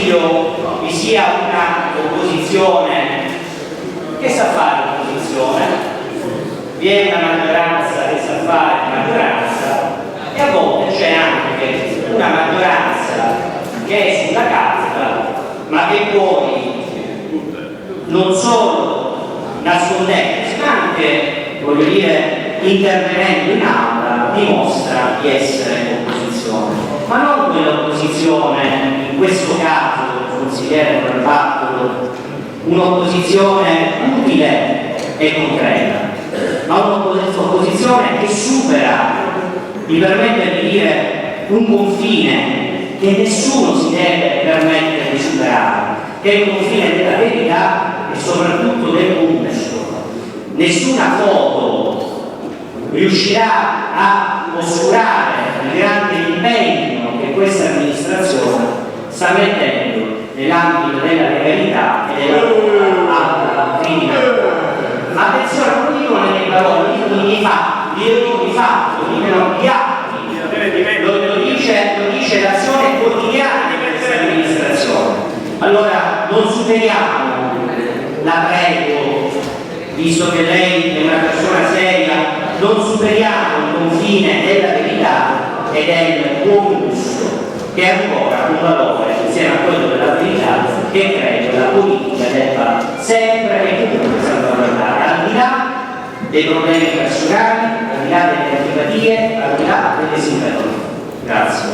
Consiglio vi sia una opposizione che sa fare opposizione, vi è una maggioranza che sa fare maggioranza e a volte c'è anche una maggioranza che è sulla carta ma che poi non solo nascondendosi ma anche, voglio dire, intervenendo in aula dimostra di essere opposizione, ma non quell'opposizione, in questo caso il consigliere Barbattolo, un'opposizione utile e concreta, ma un'opposizione che supera, mi permette di dire, un confine che nessuno si deve permettere di superare, che è il confine della verità e soprattutto del gusto. Nessuna foto riuscirà a oscurare il grande impegno che questa amministrazione sta mettendo nell'ambito della legalità e della criminalità. Ma attenzione, non lo dicono le mie parole, lo dicono i fatti, lo dicono gli atti, lo dice l'azione quotidiana di questa amministrazione. Allora non superiamo, la prego, visto che lei è una persona seria, non superiamo il confine della verità e del buon gusto, che è ancora un valore insieme a quello della verità che credo la politica debba sempre e comunque salvaguardare, al di là dei problemi personali, al di là delle antipatie, al di là delle simpatie. Grazie.